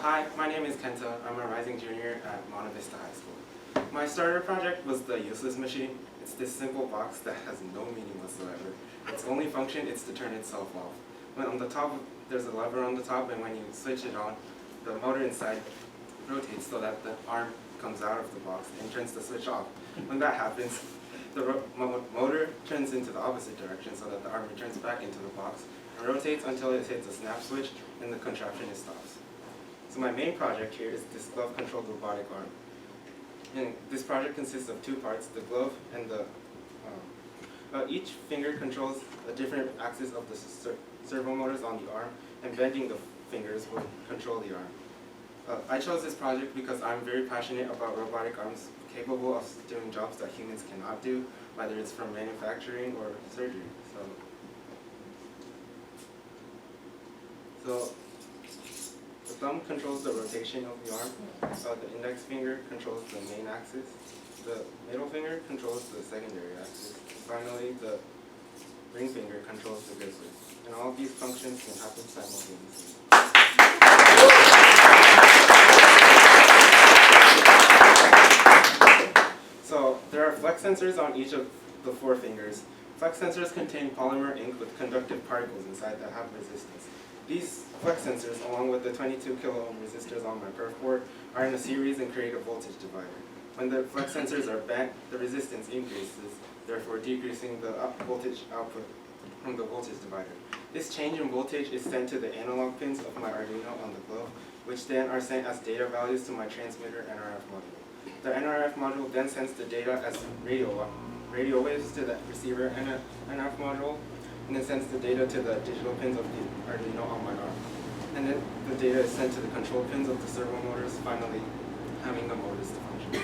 Hi, my name is Kenta. I'm a rising junior at Monte Vista High School. My starter project was the useless machine. It's this simple box that has no meaning whatsoever. Its only function is to turn itself off. When on the top, there's a lever on the top, and when you switch it on, the motor inside rotates so that the arm comes out of the box and turns the switch off. When that happens, the motor turns into the opposite direction so that the arm returns back into the box and rotates until it hits a snap switch and the contraption stops. So my main project here is this glove-controlled robotic arm. And this project consists of two parts, the glove and the each finger controls a different axis of the servo motors on the arm, and bending the fingers will control the arm. I chose this project because I'm very passionate about robotic arms capable of doing jobs that humans cannot do, whether it's from manufacturing or surgery. So the thumb controls the rotation of the arm, the index finger controls the main axis, the middle finger controls the secondary axis, finally the ring finger controls the gripper. And all of these functions can happen simultaneously. So there are flex sensors on each of the four fingers. Flex sensors contain polymer ink with conductive particles inside that have resistance. These flex sensors, along with the 22 kilo ohm resistors on my perf board, are in a series and create a voltage divider. When the flex sensors are bent, the resistance increases, therefore decreasing the voltage output from the voltage divider. This change in voltage is sent to the analog pins of my Arduino on the glove, which then are sent as data values to my transmitter NRF module. The NRF module then sends the data as radio waves to the receiver NRF module, and then sends the data to the digital pins of the Arduino on my arm. And then the data is sent to the control pins of the servo motors, finally having the motors to function.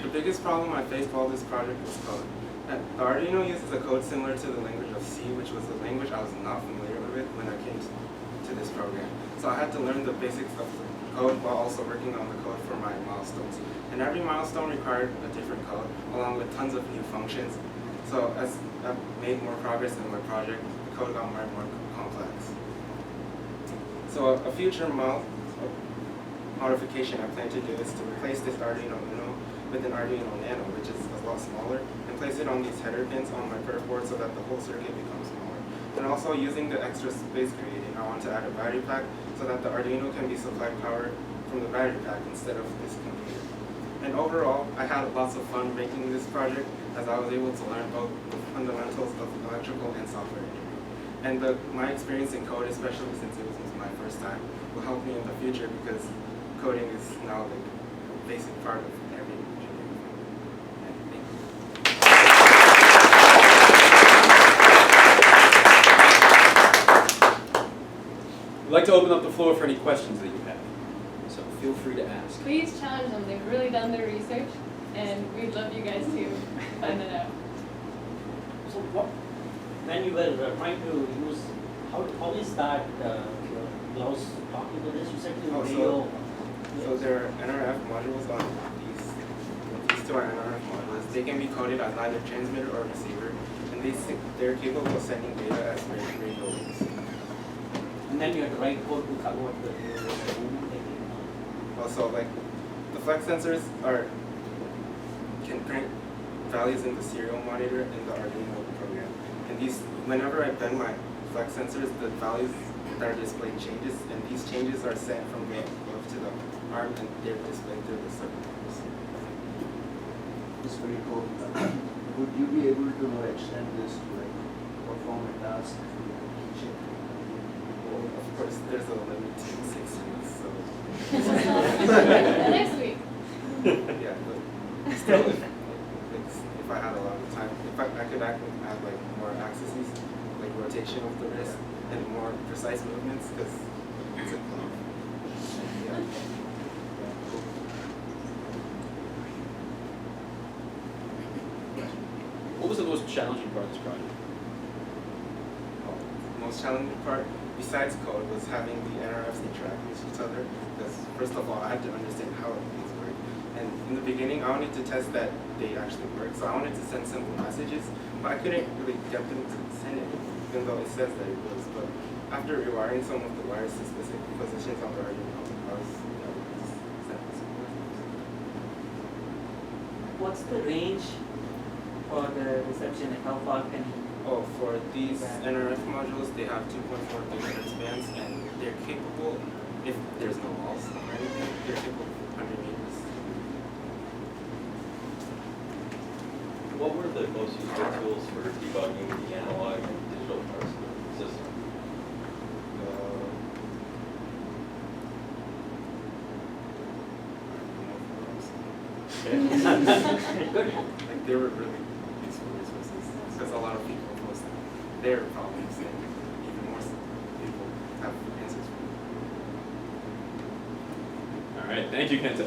The biggest problem I faced while this project was code. The Arduino uses a code similar to the language of C, which was a language I was not familiar with when I came to this program. So I had to learn the basics of the code while also working on the code for my milestones. And every milestone required a different code, along with tons of new functions. So as I've made more progress in my project, the code got more and more complex. So a future modification I plan to do is to replace this Arduino Uno with an Arduino Nano, which is a lot smaller, and place it on these header pins on my perf board so that the whole circuit becomes smaller. And also using the extra space created, I want to add a battery pack so that the Arduino can be supplied power from the battery pack instead of this computer. And overall, I had lots of fun making this project as I was able to learn both the fundamentals of electrical and software engineering. And my experience in code, especially since it was my first time, will help me in the future because coding is now like a basic part of every engineering. Thank you. I'd like to open up the floor for any questions that you have, so feel free to ask. Please challenge them. They've really done their research, and we'd love you guys to find it out. So when you were trying to use, how is that gloves talking to this? You said to radio. So there are NRF modules on these two are NRF modules. They can be coded as either transmitter or receiver, and they're capable of sending data as radio waves. And then you have to write code to convert the thing. Also, like the flex sensors can print values in the serial monitor in the Arduino program. And these, whenever I bend my flex sensors, the values that are displayed changes, and these changes are sent from the glove to the arm, and they're displayed through the circuit. It's very cool. Would you be able to extend this to like perform a task through the kitchen? Of course, there's a limit to 6 weeks, so. Next week. Yeah, but still, if I had a lot of time, if I could add like more axes, like rotation of the wrist, and more precise movements, because it's a glove. Yeah. What was the most challenging part of this project? The most challenging part, besides code, was having the NRFs interact with each other. Because first of all, I had to understand how things work. And in the beginning, I wanted to test that they actually work. So I wanted to send simple messages, but I couldn't really get them to send it, even though it says that it was. But after rewiring some of the wires to specific positions on the Arduino, I allows What's the range for the reception? Like how far can you? Oh, for these NRF modules, they have 2.4 gigahertz bands, and they're capable, if there's no walls or anything, they're capable of 100 meters. What were the most useful tools for debugging the analog and digital parts of the system? Good. Like they were really useful resources because a lot of people post their problems and even more people have answers for them. All right, thank you, Kenta.